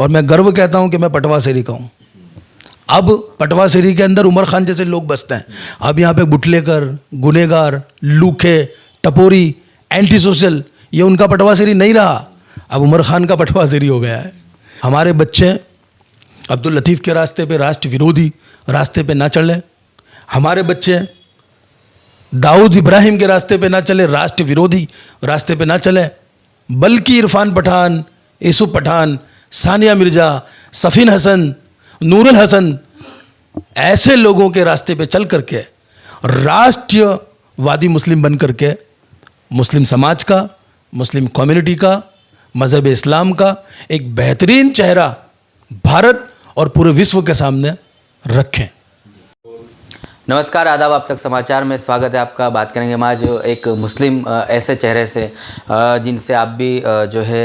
और मैं गर्व कहता हूं कि मैं पटवासेरी का हूं। अब पटवासेरी के अंदर उमर खान जैसे लोग बसते हैं। अब यहाँ पे बुटलेकर, गुनेगार, लूखे, टपोरी, एंटी सोशल, ये उनका पटवासेरी नहीं रहा, अब उमर खान का पटवासेरी हो गया है। हमारे बच्चे अब्दुल लतीफ़ के रास्ते पे, राष्ट्र विरोधी रास्ते पे ना चले। हमारे बच्चे दाऊद इब्राहिम के रास्ते पे ना चले, राष्ट्र विरोधी रास्ते पे ना चले, बल्कि इरफान पठान, यूसुफ पठान, सानिया मिर्ज़ा, सफ़ीन हसन, नूरुल हसन, ऐसे लोगों के रास्ते पे चल करके राष्ट्रवादी मुस्लिम बन करके मुस्लिम समाज का, मुस्लिम कम्युनिटी का, मज़हब इस्लाम का एक बेहतरीन चेहरा भारत और पूरे विश्व के सामने रखें। नमस्कार, आदाब, आप तक समाचार में स्वागत है आपका। बात करेंगे हम आज एक मुस्लिम ऐसे चेहरे से जिनसे आप भी जो है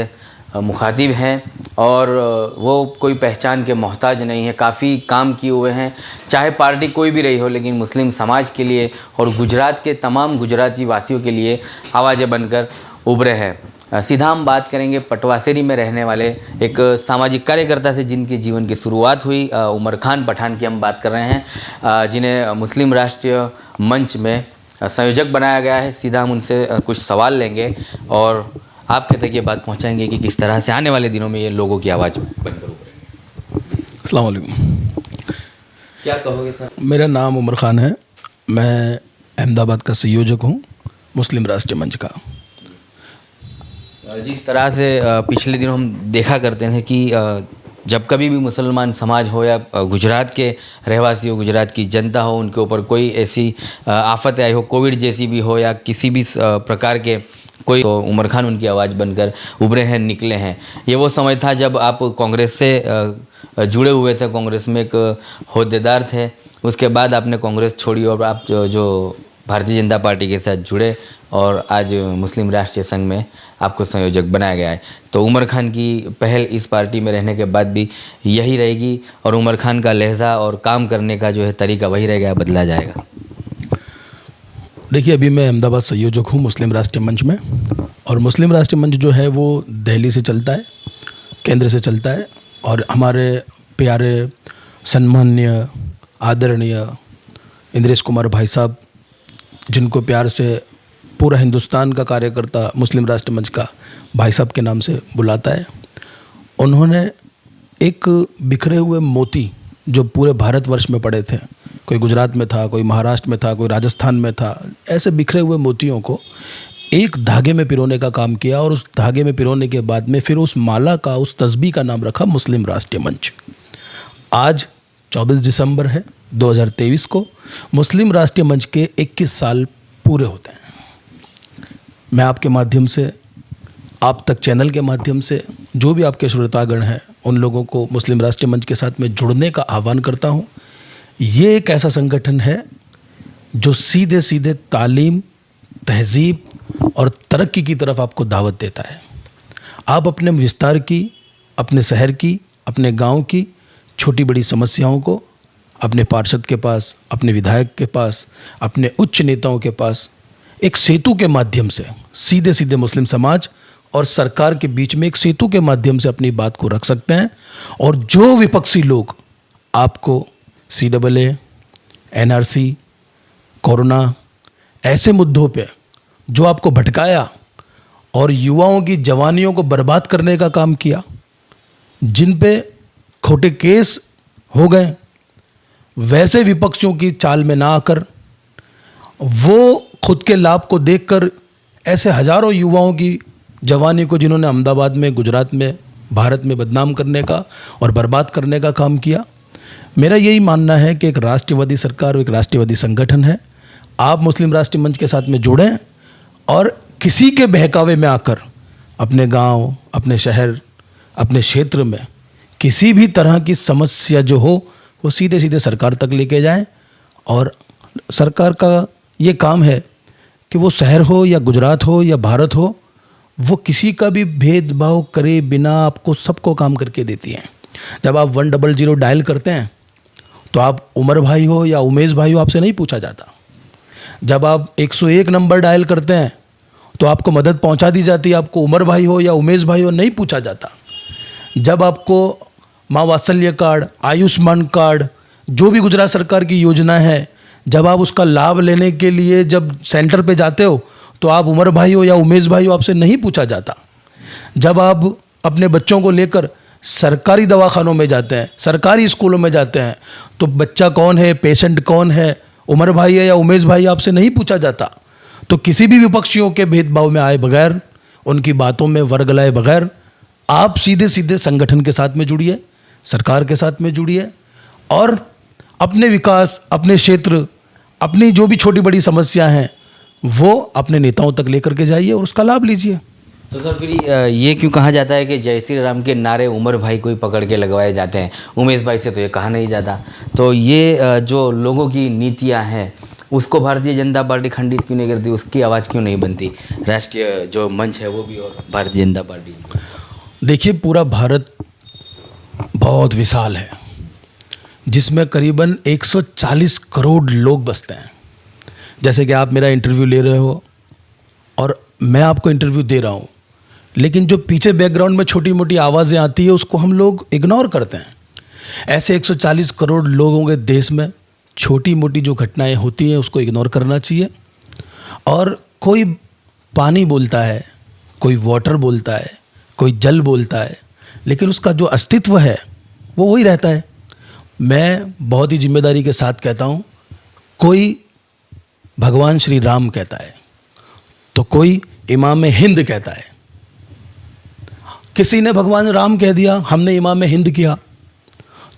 मुखातिब हैं और वो कोई पहचान के मोहताज नहीं है, काफ़ी काम किए हुए हैं, चाहे पार्टी कोई भी रही हो, लेकिन मुस्लिम समाज के लिए और गुजरात के तमाम गुजराती वासियों के लिए आवाज़ें बनकर उभरे हैं। सीधा हम बात करेंगे पटवासेरी में रहने वाले एक सामाजिक कार्यकर्ता से जिनकी जीवन की शुरुआत हुई। उमर खान पठान की हम बात कर रहे हैं, जिन्हें मुस्लिम राष्ट्रीय मंच में संयोजक बनाया गया है। सीधा हम उनसे कुछ सवाल लेंगे और आपके तक ये बात पहुंचाएंगे कि किस तरह से आने वाले दिनों में ये लोगों की आवाज़ बनकर उभरेगी। अस्सलाम वालेकुम। क्या कहोगे सर? मेरा नाम उमर खान है, मैं अहमदाबाद का संयोजक हूँ मुस्लिम राष्ट्रीय मंच का। जिस तरह से पिछले दिनों हम देखा करते थे कि जब कभी भी मुसलमान समाज हो या गुजरात के रहवासी हो, गुजरात की जनता हो, उनके ऊपर कोई ऐसी आफत आई हो, कोविड जैसी भी हो या किसी भी प्रकार के कोई, तो उमर खान उनकी आवाज़ बनकर उभरे हैं, निकले हैं। ये वो समय था जब आप कांग्रेस से जुड़े हुए थे, कांग्रेस में एक होद्देदार थे। उसके बाद आपने कांग्रेस छोड़ी और आप जो भारतीय जनता पार्टी के साथ जुड़े और आज मुस्लिम राष्ट्रीय संघ में आपको संयोजक बनाया गया है। तो उमर खान की पहल इस पार्टी में रहने के बाद भी यही रहेगी और उमर खान का लहजा और काम करने का जो है तरीका वही रहेगा, बदला जाएगा? देखिए, अभी मैं अहमदाबाद संयोजक हूँ मुस्लिम राष्ट्रीय मंच में, और मुस्लिम राष्ट्रीय मंच जो है वो दिल्ली से चलता है, केंद्र से चलता है, और हमारे प्यारे सम्माननीय आदरणीय इंद्रेश कुमार भाई साहब, जिनको प्यार से पूरा हिंदुस्तान का कार्यकर्ता मुस्लिम राष्ट्रीय मंच का भाई साहब के नाम से बुलाता है, उन्होंने एक बिखरे हुए मोती जो पूरे भारतवर्ष में पड़े थे, कोई गुजरात में था, कोई महाराष्ट्र में था, कोई राजस्थान में था, ऐसे बिखरे हुए मोतियों को एक धागे में पिरोने का काम किया, और उस धागे में पिरोने के बाद में फिर उस माला का, उस तस्बीह का नाम रखा मुस्लिम राष्ट्रीय मंच। आज 24 दिसंबर है 2023 को मुस्लिम राष्ट्रीय मंच के 21 साल पूरे होते हैं। मैं आपके माध्यम से, आप तक चैनल के माध्यम से, जो भी आपके श्रोतागण हैं, उन लोगों को मुस्लिम राष्ट्रीय मंच के साथ में जुड़ने का आह्वान करता हूं। ये एक ऐसा संगठन है जो सीधे सीधे तालीम, तहजीब और तरक्की की तरफ आपको दावत देता है। आप अपने विस्तार की, अपने शहर की, अपने गांव की छोटी बड़ी समस्याओं को अपने पार्षद के पास, अपने विधायक के पास, अपने उच्च नेताओं के पास एक सेतु के माध्यम से सीधे सीधे मुस्लिम समाज और सरकार के बीच में एक सेतु के माध्यम से अपनी बात को रख सकते हैं। और जो विपक्षी लोग आपको CAA, NRC, कोरोना, ऐसे मुद्दों पे जो आपको भटकाया और युवाओं की जवानियों को बर्बाद करने का काम किया, जिन पे खोटे केस हो गए, वैसे विपक्षियों की चाल में ना आकर वो खुद के लाभ को देखकर ऐसे हजारों युवाओं की जवानी को, जिन्होंने अहमदाबाद में, गुजरात में, भारत में बदनाम करने का और बर्बाद करने का काम किया। मेरा यही मानना है कि एक राष्ट्रवादी सरकार, एक राष्ट्रवादी संगठन है, आप मुस्लिम राष्ट्रीय मंच के साथ में जुड़ें और किसी के बहकावे में आकर अपने गांव, अपने शहर, अपने क्षेत्र में किसी भी तरह की समस्या जो हो वो सीधे सीधे सरकार तक लेके जाएं। और सरकार का ये काम है कि वो शहर हो या गुजरात हो या भारत हो, वो किसी का भी भेदभाव करे बिना आपको सबको काम करके देती है। जब आप 100 डायल करते हैं तो आप उमर भाई हो या उमेश भाई हो, आपसे नहीं पूछा जाता। जब आप 101 नंबर डायल करते हैं तो आपको मदद पहुंचा दी जाती है, आपको उमर भाई हो या उमेश भाई हो नहीं पूछा जाता। जब आपको माँ वात्सल्य कार्ड, आयुष्मान कार्ड, जो भी गुजरात सरकार की योजना है, जब आप उसका लाभ लेने के लिए जब सेंटर पे जाते हो तो आप उमर भाई हो या उमेश भाई हो, आपसे नहीं पूछा जाता। जब आप अपने बच्चों को लेकर सरकारी दवाखानों में जाते हैं, सरकारी स्कूलों में जाते हैं, तो बच्चा कौन है, पेशेंट कौन है, उमर भाई है या उमेश भाई, आपसे नहीं पूछा जाता। तो किसी भी विपक्षियों के भेदभाव में आए बगैर, उनकी बातों में वर्ग लाए बगैर, आप सीधे सीधे संगठन के साथ में जुड़िए, सरकार के साथ में जुड़िए और अपने विकास, अपने क्षेत्र, अपनी जो भी छोटी बड़ी समस्या हैं वो अपने नेताओं तक लेकर के जाइए और उसका लाभ लीजिए। तो सर फिर ये क्यों कहा जाता है कि जय श्री राम के नारे उमर भाई को ही पकड़ के लगवाए जाते हैं, उमेश भाई से तो ये कहा नहीं जाता? तो ये जो लोगों की नीतियां हैं उसको भारतीय जनता पार्टी खंडित क्यों नहीं करती, उसकी आवाज़ क्यों नहीं बनती? राष्ट्रीय जो मंच है वो भी और भारतीय जनता पार्टी। देखिए, पूरा भारत बहुत विशाल है जिसमें करीबन 140 करोड़ लोग बसते हैं। जैसे कि आप मेरा इंटरव्यू ले रहे हो और मैं आपको इंटरव्यू दे रहा हूँ, लेकिन जो पीछे बैकग्राउंड में छोटी मोटी आवाज़ें आती है उसको हम लोग इग्नोर करते हैं। ऐसे 140 करोड़ लोगों के देश में छोटी मोटी जो घटनाएं होती हैं उसको इग्नोर करना चाहिए। और कोई पानी बोलता है, कोई वाटर बोलता है, कोई जल बोलता है, लेकिन उसका जो अस्तित्व है वो वही रहता है। मैं बहुत ही जिम्मेदारी के साथ कहता हूँ, कोई भगवान श्री राम कहता है तो कोई इमाम हिंद कहता है। किसी ने भगवान राम कह दिया, हमने इमाम हिंद किया।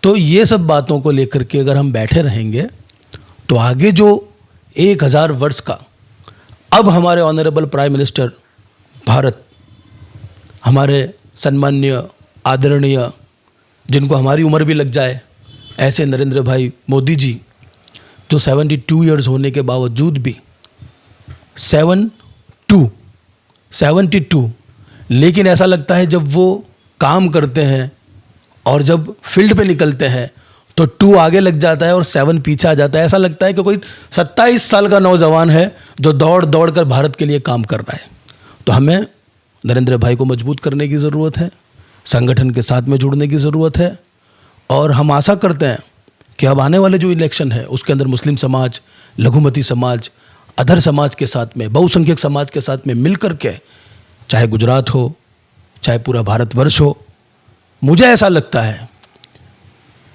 तो ये सब बातों को लेकर के अगर हम बैठे रहेंगे तो आगे जो 1000 वर्ष का, अब हमारे ऑनरेबल प्राइम मिनिस्टर भारत, हमारे सम्माननीय आदरणीय, जिनको हमारी उम्र भी लग जाए, ऐसे नरेंद्र भाई मोदी जी, जो 72 ईयर्स होने के बावजूद भी 72, लेकिन ऐसा लगता है जब वो काम करते हैं और जब फील्ड पे निकलते हैं तो 2 आगे लग जाता है और 7 पीछे आ जाता है। ऐसा लगता है कि कोई 27 साल का नौजवान है जो दौड़ दौड़ कर भारत के लिए काम कर रहा है। तो हमें नरेंद्र भाई को मजबूत करने की ज़रूरत है, संगठन के साथ में जुड़ने की ज़रूरत है और हम आशा करते हैं कि अब आने वाले जो इलेक्शन है उसके अंदर मुस्लिम समाज, लघुमती समाज, अधर समाज के साथ में, बहुसंख्यक समाज के साथ में मिल कर के, चाहे गुजरात हो, चाहे पूरा भारतवर्ष हो, मुझे ऐसा लगता है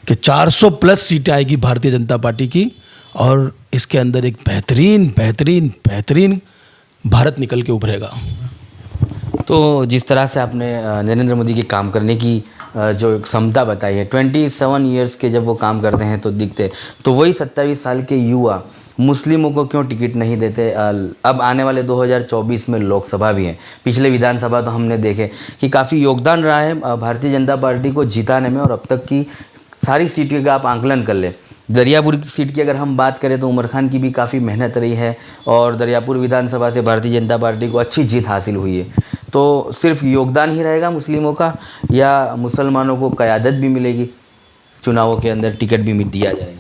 कि 400 प्लस सीटें आएगी भारतीय जनता पार्टी की और इसके अंदर एक बेहतरीन भारत निकल के उभरेगा। तो जिस तरह से आपने नरेंद्र मोदी के काम करने की जो क्षमता बताई है, 27 ईयर्स के जब वो काम करते हैं तो दिखते, तो वही 27 साल के युवा मुस्लिमों को क्यों टिकट नहीं देते? अब आने वाले 2024 में लोकसभा भी है, पिछले विधानसभा तो हमने देखे कि काफ़ी योगदान रहा है भारतीय जनता पार्टी को जिताने में, और अब तक की सारी सीटें का आप आंकलन कर ले, दरियापुर की सीट की अगर हम बात करें तो उमर खान की भी काफ़ी मेहनत रही है और दरियापुर विधानसभा से भारतीय जनता पार्टी को अच्छी जीत हासिल हुई है। तो सिर्फ योगदान ही रहेगा मुस्लिमों का या मुसलमानों को क़यादत भी मिलेगी, चुनावों के अंदर टिकट भी दिया जाएगा?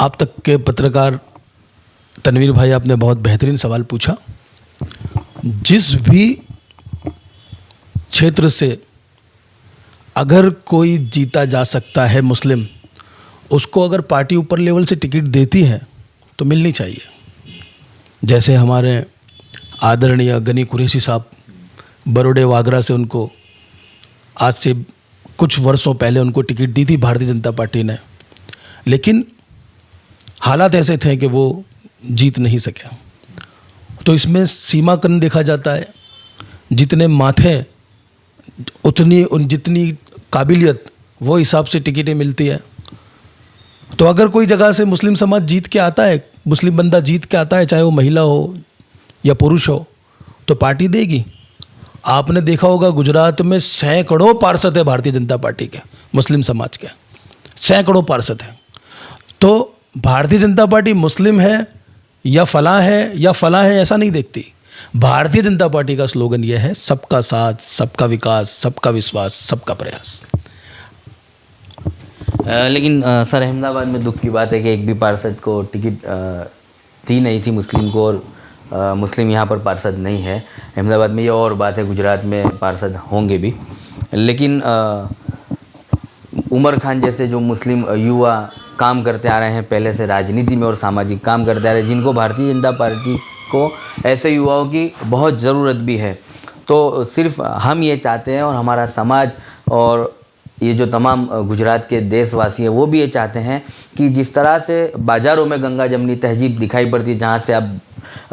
आप तक के पत्रकार तनवीर भाई, आपने बहुत बेहतरीन सवाल पूछा। जिस भी क्षेत्र से अगर कोई जीता जा सकता है मुस्लिम, उसको अगर पार्टी ऊपर लेवल से टिकट देती है तो मिलनी चाहिए। जैसे हमारे आदरणीय गनी कुरैशी साहब, बरोड़े वागरा से उनको आज से कुछ वर्षों पहले उनको टिकट दी थी भारतीय जनता पार्टी ने, लेकिन हालात ऐसे थे कि वो जीत नहीं सके। तो इसमें सीमाकरण देखा जाता है, जितने माथे उतनी जितनी काबिलियत, वो हिसाब से टिकटें मिलती है। तो अगर कोई जगह से मुस्लिम समाज जीत के आता है, मुस्लिम बंदा जीत के आता है, चाहे वो महिला हो या पुरुष हो, तो पार्टी देगी। आपने देखा होगा गुजरात में सैकड़ों पार्षद है भारतीय जनता पार्टी के, मुस्लिम समाज के सैकड़ों पार्षद हैं। तो भारतीय जनता पार्टी मुस्लिम है या फलां है ऐसा नहीं देखती। भारतीय जनता पार्टी का स्लोगन यह है, सबका साथ, सबका विकास, सबका विश्वास, सबका प्रयास। लेकिन सर, अहमदाबाद में दुख की बात है कि एक भी पार्षद को टिकट दी नहीं थी मुस्लिम को, और मुस्लिम यहाँ पर पार्षद नहीं है अहमदाबाद में। ये और बात है, गुजरात में पार्षद होंगे भी, लेकिन उमर खान जैसे जो मुस्लिम युवा काम करते आ रहे हैं पहले से राजनीति में और सामाजिक काम करते आ रहे हैं, जिनको भारतीय जनता पार्टी को ऐसे युवाओं की बहुत ज़रूरत भी है। तो सिर्फ हम ये चाहते हैं और हमारा समाज और ये जो तमाम गुजरात के देशवासी हैं वो भी ये चाहते हैं कि जिस तरह से बाज़ारों में गंगा जमनी तहजीब दिखाई पड़ती है, जहाँ से आप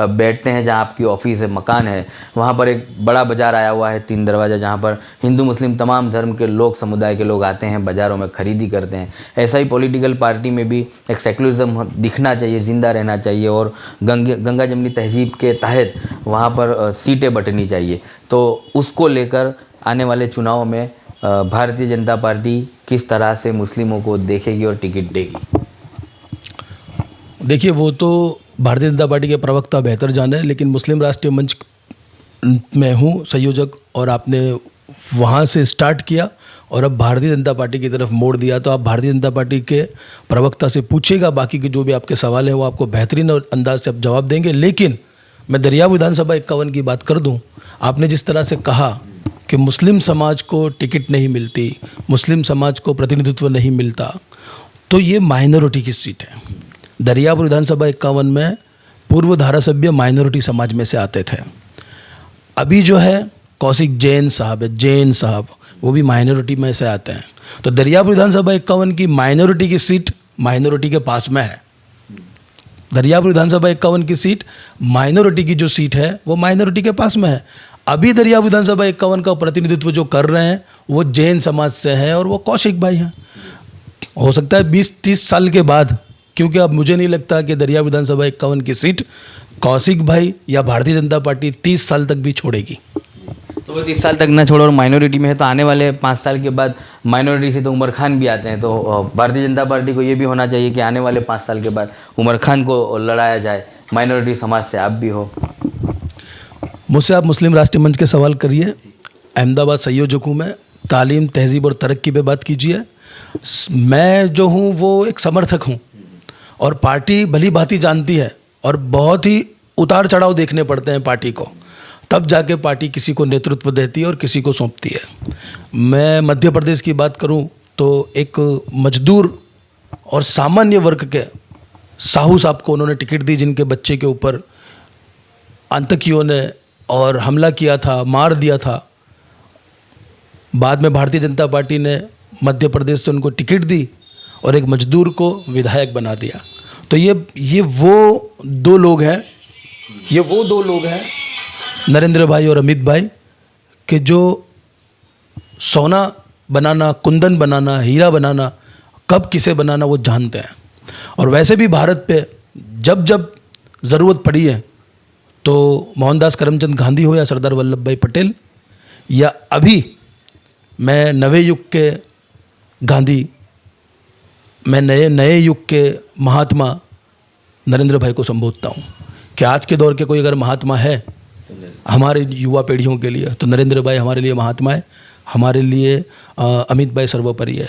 बैठते हैं, जहाँ आपकी ऑफिस है, मकान है, वहाँ पर एक बड़ा बाज़ार आया हुआ है 3 दरवाज़ा, जहाँ पर हिंदू मुस्लिम तमाम धर्म के लोग, समुदाय के लोग आते हैं, बाज़ारों में खरीदी करते हैं। ऐसा ही पॉलिटिकल पार्टी में भी एक सेकुलरिज्म दिखना चाहिए, ज़िंदा रहना चाहिए और गंगा जमनी तहजीब के तहत वहाँ पर सीटें बंटनी चाहिए। तो उसको लेकर आने वाले चुनाव में भारतीय जनता पार्टी किस तरह से मुस्लिमों को देखेगी और टिकट देगी? देखिए, वो तो भारतीय जनता पार्टी के प्रवक्ता बेहतर जाने, लेकिन मुस्लिम राष्ट्रीय मंच में हूँ संयोजक, और आपने वहाँ से स्टार्ट किया और अब भारतीय जनता पार्टी की तरफ मोड़ दिया। तो आप भारतीय जनता पार्टी के प्रवक्ता से पूछिएगा, बाकी के जो भी आपके सवाल हैं वो आपको बेहतरीन अंदाज से अब जवाब देंगे। लेकिन मैं दरियाब विधानसभा 51 की बात कर दूँ, आपने जिस तरह से कहा कि मुस्लिम समाज को टिकट नहीं मिलती, मुस्लिम समाज को प्रतिनिधित्व नहीं मिलता, तो ये माइनॉरिटी की सीट है। दरियापुर विधानसभा 51 में पूर्व धारासभ्य माइनॉरिटी समाज में से आते थे। अभी जो है कौशिक जैन साहब है, जैन साहब, वो भी माइनॉरिटी में से आते हैं। तो दरियापुर विधानसभा 51 की माइनॉरिटी की सीट माइनॉरिटी के पास में है। दरियापुर विधानसभा 51 की सीट, माइनॉरिटी की जो सीट है वो माइनॉरिटी के पास में है। अभी दरियापुर विधानसभा 51 का प्रतिनिधित्व जो कर रहे हैं वो जैन समाज से हैं और वो कौशिक भाई हैं। हो सकता है 20-30 साल के बाद, क्योंकि अब मुझे नहीं लगता कि दरियापुर विधानसभा 51 की सीट कौशिक भाई या भारतीय जनता पार्टी 30 साल तक भी छोड़ेगी। तो वो 30 साल तक ना छोड़ो और माइनॉरिटी में है, तो आने वाले 5 साल के बाद माइनॉरिटी से तो उमर खान भी आते हैं। तो भारतीय जनता पार्टी को ये भी होना चाहिए कि आने वाले 5 साल के बाद उमर खान को लड़ाया जाए, माइनॉरिटी समाज से आप भी हो। मुझसे आप मुस्लिम राष्ट्रीय मंच के सवाल करिए। अहमदाबाद संयोजक हूँ मैं, तालीम, तहजीब और तरक्की पे बात कीजिए। मैं जो हूँ वो एक समर्थक हूँ और पार्टी भली भांति जानती है और बहुत ही उतार चढ़ाव देखने पड़ते हैं पार्टी को, तब जाके पार्टी किसी को नेतृत्व देती है और किसी को सौंपती है। मैं मध्य प्रदेश की बात करूं तो एक मजदूर और सामान्य वर्ग के साहू साहब को उन्होंने टिकट दी, जिनके बच्चे के ऊपर आतंकियों ने और हमला किया था, मार दिया था। बाद में भारतीय जनता पार्टी ने मध्य प्रदेश से उनको टिकट दी और एक मजदूर को विधायक बना दिया। तो ये वो दो लोग हैं, नरेंद्र भाई और अमित भाई, कि जो सोना बनाना, कुंदन बनाना, हीरा बनाना, कब किसे बनाना वो जानते हैं। और वैसे भी भारत पे जब जब ज़रूरत पड़ी है तो मोहनदास करमचंद गांधी हो या सरदार वल्लभ भाई पटेल, या अभी मैं नवे युग के गांधी, मैं नए युग के महात्मा नरेंद्र भाई को संबोधता हूँ कि आज के दौर के कोई अगर महात्मा है हमारे युवा पीढ़ियों के लिए तो नरेंद्र भाई हमारे लिए महात्मा है, हमारे लिए अमित भाई सर्वोपरि है।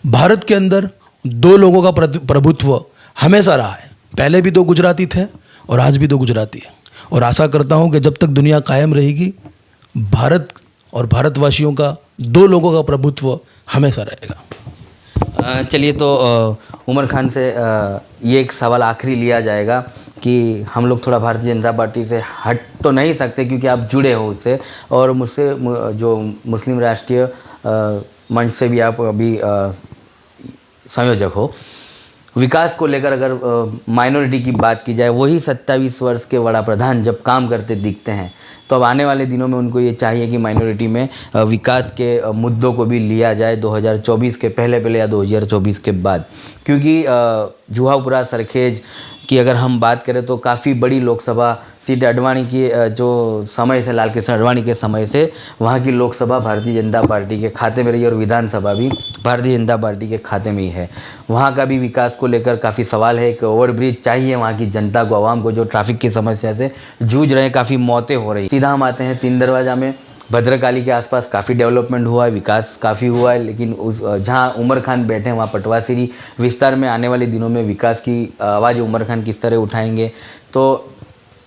भारत के अंदर दो लोगों का प्रभुत्व हमेशा रहा है। पहले भी 2 गुजराती थे और आज भी 2 गुजराती हैं, और आशा करता हूँ कि जब तक दुनिया कायम रहेगी भारत और भारतवासियों का 2 लोगों का प्रभुत्व हमेशा रहेगा। चलिए, तो उमर खान से ये एक सवाल आखिरी लिया जाएगा कि हम लोग थोड़ा भारतीय जनता पार्टी से हट तो नहीं सकते क्योंकि आप जुड़े हो उससे, और मुझसे जो मुस्लिम राष्ट्रीय मंच से भी आप अभी संयोजक हो। विकास को लेकर अगर माइनॉरिटी की बात की जाए, वही 27 वर्ष के वड़ा प्रधान जब काम करते दिखते हैं, तो अब आने वाले दिनों में उनको ये चाहिए कि माइनॉरिटी में विकास के मुद्दों को भी लिया जाए 2024 के पहले या 2024 के बाद। क्योंकि जुहापुरा सरखेज की अगर हम बात करें तो काफ़ी बड़ी लोकसभा सीट अडवाणी की जो समय से, लाल कृष्ण आडवाणी के समय से वहाँ की लोकसभा भारतीय जनता पार्टी के खाते में रही और विधानसभा भी भारतीय जनता पार्टी के खाते में ही है। वहाँ का भी विकास को लेकर काफ़ी सवाल है। एक ओवरब्रिज चाहिए वहाँ की जनता को, आवाम को, जो ट्रैफिक की समस्या से जूझ रहे हैं, काफ़ी मौतें हो रही। सीधा हम आते हैं 3 दरवाज़ा में। भद्रकाली के आसपास काफ़ी डेवलपमेंट हुआ है, विकास काफ़ी हुआ है, लेकिन उस जहाँ उमर खान बैठे हैं वहाँ पटवासीरी विस्तार में आने वाले दिनों में विकास की आवाज़ उमर खान किस तरह उठाएंगे। तो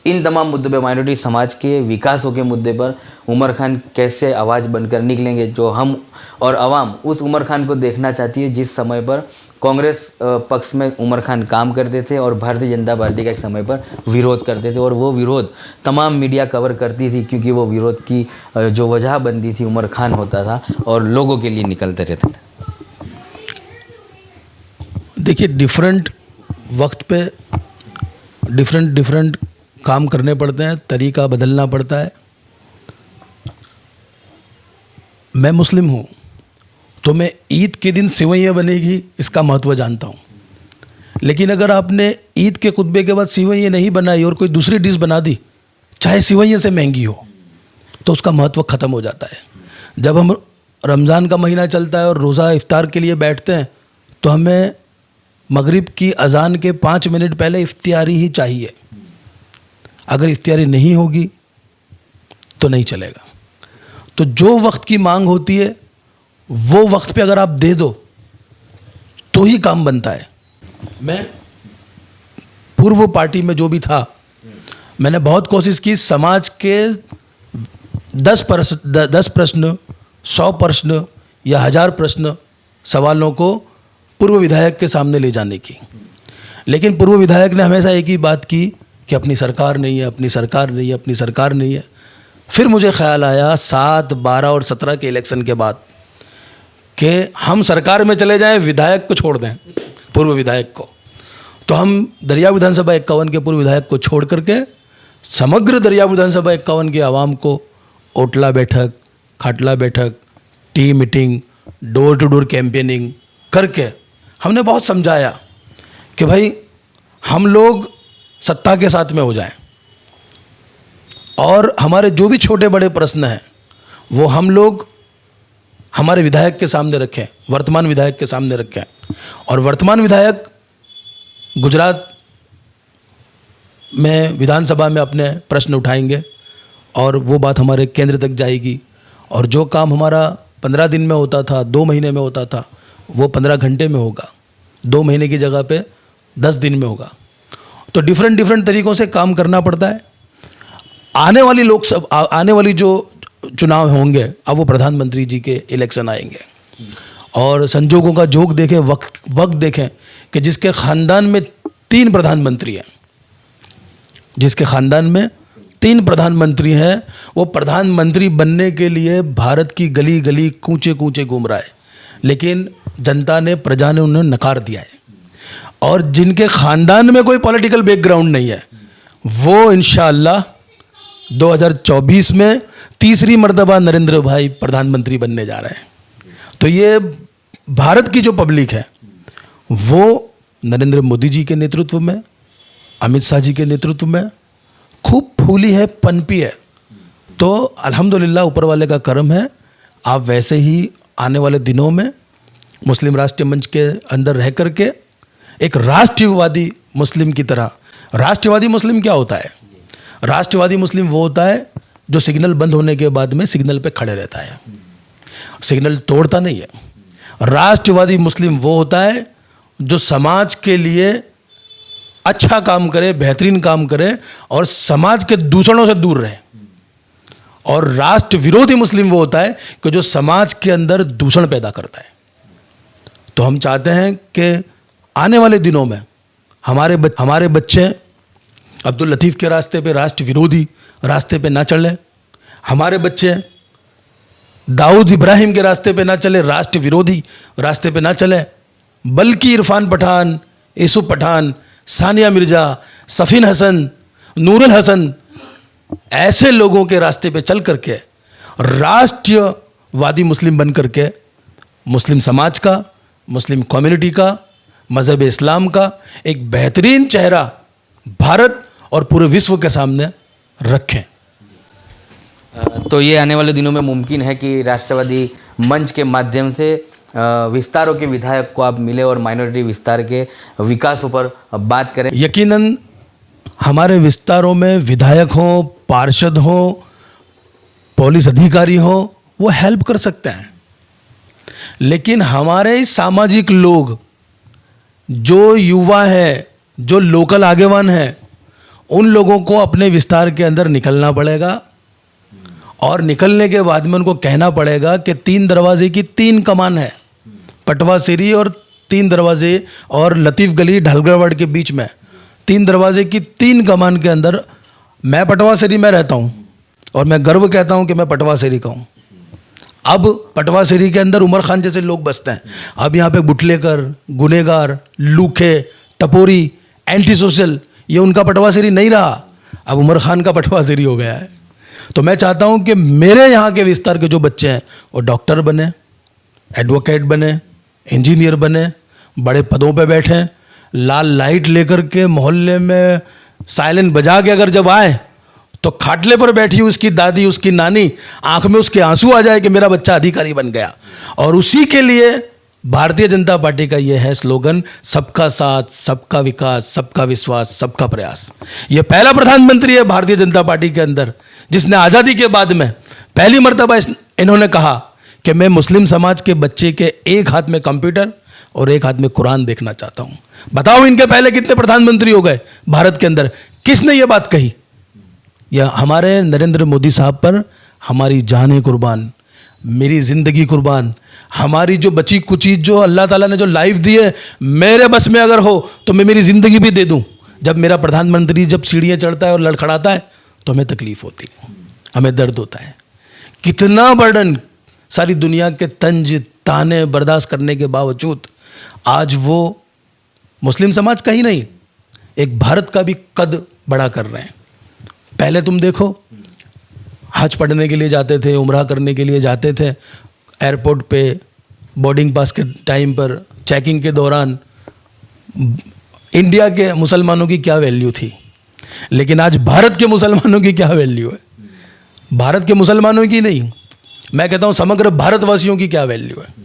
इन तमाम मुद्दों पे, माइनॉरिटी समाज के विकासों के मुद्दे पर उमर खान कैसे आवाज़ बनकर निकलेंगे, जो हम और आवाम उस उमर खान को देखना चाहती है जिस समय पर कांग्रेस पक्ष में उमर खान काम करते थे और भारतीय जनता पार्टी का एक समय पर विरोध करते थे, और वो विरोध तमाम मीडिया कवर करती थी क्योंकि वो विरोध की जो वजह बनती थी उमर खान होता था और लोगों के लिए निकलते रहते थे। देखिए, डिफरेंट वक्त पे डिफरेंट काम करने पड़ते हैं, तरीका बदलना पड़ता है। मैं मुस्लिम हूँ तो मैं ईद के दिन सिवैयाँ बनेगी इसका महत्व जानता हूँ, लेकिन अगर आपने ईद के खुतबे के बाद सिवैयाँ नहीं बनाई और कोई दूसरी डिश बना दी, चाहे सिवैयाँ से महंगी हो, तो उसका महत्व ख़त्म हो जाता है। जब हम रमज़ान का महीना चलता है और रोज़ा इफ्तार के लिए बैठते हैं तो हमें मगरिब की अजान के 5 मिनट पहले इफ्तियारी ही चाहिए। अगर इफ्तियारी नहीं होगी तो नहीं चलेगा। तो जो वक्त की मांग होती है वो वक्त पे अगर आप दे दो तो ही काम बनता है। मैं पूर्व पार्टी में जो भी था, मैंने बहुत कोशिश की समाज के 10 प्रश्न, 100 प्रश्न या 1000 प्रश्न सवालों को पूर्व विधायक के सामने ले जाने की, लेकिन पूर्व विधायक ने हमेशा एक ही बात की कि अपनी सरकार नहीं है, अपनी सरकार नहीं है, अपनी सरकार नहीं है। फिर मुझे ख्याल आया 7, 12 और 17 के इलेक्शन के बाद कि हम सरकार में चले जाएं, विधायक को छोड़ दें, पूर्व विधायक को। तो हम दरियाव विधानसभा 51 के पूर्व विधायक को छोड़ करके समग्र दरियाव विधानसभा 51 के आवाम को ओटला बैठक, खाटला बैठक, tea meeting, door to door campaigning करके हमने बहुत समझाया कि भाई हम लोग सत्ता के साथ में हो जाएं और हमारे जो भी छोटे बड़े प्रश्न हैं वो हम लोग हमारे विधायक के सामने रखें, वर्तमान विधायक के सामने रखें। और वर्तमान विधायक गुजरात में विधानसभा में अपने प्रश्न उठाएंगे और वो बात हमारे केंद्र तक जाएगी, और जो काम हमारा 15 दिन में होता था, 2 महीने में होता था, वो 15 घंटे में होगा, 2 महीने की जगह पे 10 दिन में होगा। तो डिफरेंट तरीक़ों से काम करना पड़ता है। आने वाली जो चुनाव होंगे, अब वो प्रधानमंत्री जी के इलेक्शन आएंगे और संजोगों का जोग देखें, वक्त देखें कि जिसके ख़ानदान में 3 प्रधानमंत्री हैं, जिसके ख़ानदान में 3 प्रधानमंत्री हैं, वो प्रधानमंत्री बनने के लिए भारत की गली गली कूचे कूचे घूम रहा है, लेकिन जनता ने, प्रजा ने उन्हें नकार दिया है। और जिनके ख़ानदान में कोई पॉलिटिकल बैकग्राउंड नहीं है, वो इंशाअल्लाह 2024 में तीसरी मर्तबा नरेंद्र भाई प्रधानमंत्री बनने जा रहे हैं। तो ये भारत की जो पब्लिक है वो नरेंद्र मोदी जी के नेतृत्व में, अमित शाह जी के नेतृत्व में खूब फूली है, पनपी है। तो अल्हम्दुलिल्लाह ऊपर वाले का करम है। आप वैसे ही आने वाले दिनों में मुस्लिम राष्ट्रीय मंच के अंदर रह करके एक राष्ट्रवादी मुस्लिम की तरह, राष्ट्रवादी मुस्लिम क्या होता है? राष्ट्रवादी मुस्लिम वो होता है जो सिग्नल बंद होने के बाद में सिग्नल पे खड़े रहता है, सिग्नल तोड़ता नहीं है। राष्ट्रवादी मुस्लिम वो होता है जो समाज के लिए अच्छा काम करे, बेहतरीन काम करे और समाज के दूषणों से दूर रहे। और राष्ट्र विरोधी मुस्लिम वो होता है कि जो समाज के अंदर दूषण पैदा करता है। तो हम चाहते हैं कि आने वाले दिनों में हमारे बच्चे अब्दुल लतीफ़ के रास्ते पे, राष्ट्र विरोधी रास्ते पे ना चले, हमारे बच्चे दाऊद इब्राहिम के रास्ते पे ना चले, राष्ट्र विरोधी रास्ते पे ना चले, बल्कि इरफान पठान, यूसुफ पठान, सानिया मिर्ज़ा, सफ़ीन हसन, नूरुल हसन, ऐसे लोगों के रास्ते पे चल करके राष्ट्रवादी मुस्लिम बन करके मुस्लिम समाज का, मुस्लिम कम्युनिटी का, मज़हब इस्लाम का एक बेहतरीन चेहरा भारत और पूरे विश्व के सामने रखें। तो ये आने वाले दिनों में मुमकिन है कि राष्ट्रवादी मंच के माध्यम से विस्तारों के विधायक को आप मिले और माइनॉरिटी विस्तार के विकासों पर बात करें। यकीनन हमारे विस्तारों में विधायक हों, पार्षद हों, पुलिस अधिकारी हों, वो हेल्प कर सकते हैं, लेकिन हमारे सामाजिक लोग, जो युवा है, जो लोकल आगेवान है, उन लोगों को अपने विस्तार के अंदर निकलना पड़ेगा और निकलने के बाद में उनको कहना पड़ेगा कि 3 दरवाजे की 3 कमान है, पटवा सिरी और 3 दरवाजे और लतीफ़ गली ढालगढ़ के बीच में 3 दरवाजे की 3 कमान के अंदर मैं पटवा सिरी में रहता हूँ और मैं गर्व कहता हूँ कि मैं पटवा सिरी का हूँ। अब पटवा सिरी के अंदर उमर खान जैसे लोग बसते हैं। अब यहाँ पे बुटलेकर, गुनेगार, लूखे, टपोरी, एंटी सोशल, ये उनका पटवा सिरी नहीं रहा, अब उमर खान का पटवा सिरी हो गया है। तो मैं चाहता हूँ कि मेरे यहाँ के विस्तार के जो बच्चे हैं वो डॉक्टर बने, एडवोकेट बने, इंजीनियर बने, बड़े पदों पे बैठें, लाल लाइट लेकर के मोहल्ले में साइलेंट बजा के अगर जब आए तो खाटले पर बैठी उसकी दादी, उसकी नानी, आंख में उसके आंसू आ जाए कि मेरा बच्चा अधिकारी बन गया। और उसी के लिए भारतीय जनता पार्टी का ये है स्लोगन, सबका साथ, सबका विकास, सबका विश्वास, सबका प्रयास। ये पहला प्रधानमंत्री है भारतीय जनता पार्टी के अंदर जिसने आज़ादी के बाद में पहली मर्तबा इन्होंने कहा कि मैं मुस्लिम समाज के बच्चे के एक हाथ में कंप्यूटर और एक हाथ में कुरान देखना चाहता हूँ। बताओ इनके पहले कितने प्रधानमंत्री हो गए भारत के अंदर, किसने ये बात कही? या हमारे नरेंद्र मोदी साहब पर हमारी जानें कुर्बान, मेरी ज़िंदगी कुर्बान, हमारी जो बची कुची जो अल्लाह ताला ने जो लाइफ दी है, मेरे बस में अगर हो तो मैं मेरी ज़िंदगी भी दे दूं। जब मेरा प्रधानमंत्री जब सीढ़ियाँ चढ़ता है और लड़खड़ाता है तो हमें तकलीफ़ होती है, हमें दर्द होता है। कितना बर्डन, सारी दुनिया के तंज ताने बर्दाश्त करने के बावजूद आज वो मुस्लिम समाज का ही नहीं, एक भारत का भी कद बड़ा कर रहे हैं। पहले तुम देखो, हज पढ़ने के लिए जाते थे, उम्रा करने के लिए जाते थे, एयरपोर्ट पे बोर्डिंग पास के टाइम पर चेकिंग के दौरान इंडिया के मुसलमानों की क्या वैल्यू थी, लेकिन आज भारत के मुसलमानों की क्या वैल्यू है? भारत के मुसलमानों की नहीं, मैं कहता हूँ समग्र भारतवासियों की क्या वैल्यू है।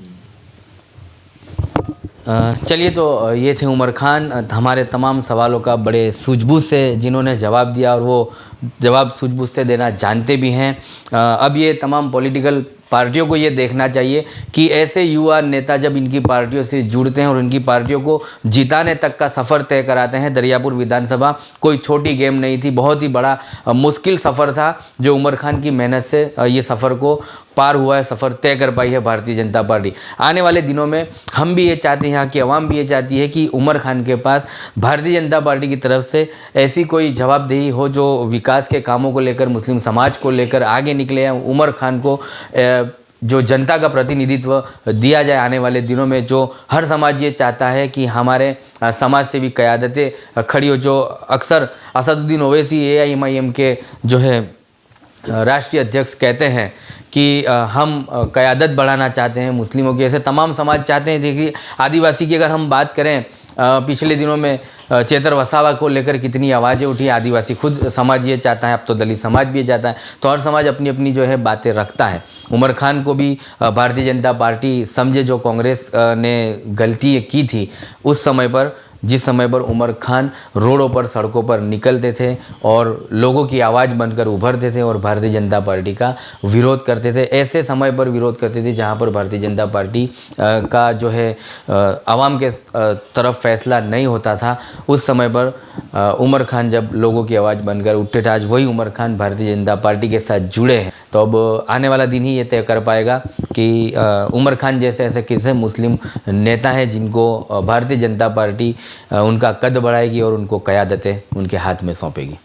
चलिए, तो ये थे उमर खान, हमारे तमाम सवालों का बड़े सूझबूझ से जिन्होंने जवाब दिया और वो जवाब सूझबूझ से देना जानते भी हैं। अब ये तमाम पॉलिटिकल पार्टियों को ये देखना चाहिए कि ऐसे युवा नेता जब इनकी पार्टियों से जुड़ते हैं और इनकी पार्टियों को जिताने तक का सफ़र तय कराते हैं। दरियापुर विधानसभा कोई छोटी गेम नहीं थी, बहुत ही बड़ा मुश्किल सफ़र था जो उमर खान की मेहनत से ये सफ़र को पार हुआ है, सफ़र तय कर पाई है भारतीय जनता पार्टी। आने वाले दिनों में हम भी ये चाहते हैं, यहाँ की आवाम भी ये चाहती है कि उमर खान के पास भारतीय जनता पार्टी की तरफ से ऐसी कोई जवाबदेही हो जो विकास के कामों को लेकर, मुस्लिम समाज को लेकर आगे निकले। उमर खान को जो जनता का प्रतिनिधित्व दिया जाए आने वाले दिनों में, जो हर समाज ये चाहता है कि हमारे समाज से भी क़यादतें खड़ी हो। जो अक्सर असदुद्दीन ओवैसी AIMIM के जो है राष्ट्रीय अध्यक्ष कहते हैं कि हम क़यादत बढ़ाना चाहते हैं मुस्लिमों की, ऐसे तमाम समाज चाहते हैं। देखिए, आदिवासी की अगर हम बात करें, पिछले दिनों में चेतर वसावा को लेकर कितनी आवाज़ें उठी। आदिवासी खुद समाज ये चाहता है, अब तो दलित समाज भी ये चाहता है, तो हर समाज अपनी अपनी जो है बातें रखता है। उमर खान को भी भारतीय जनता पार्टी समझे, जो कांग्रेस ने गलती की थी उस समय पर, जिस समय पर उमर खान रोडों पर, सड़कों पर निकलते थे और लोगों की आवाज़ बनकर उभरते थे और भारतीय जनता पार्टी का विरोध करते थे। ऐसे समय पर विरोध करते थे जहां पर भारतीय जनता पार्टी का जो है आवाम के तरफ फैसला नहीं होता था। उस समय पर उमर खान जब लोगों की आवाज़ बनकर उठते थे, आज वही उमर खान भारतीय जनता पार्टी के साथ जुड़े हैं। तो अब आने वाला दिन ही ये तय कर पाएगा कि उमर खान जैसे ऐसे किसे मुस्लिम नेता हैं जिनको भारतीय जनता पार्टी उनका कद बढ़ाएगी और उनको क़यादतें उनके हाथ में सौंपेगी।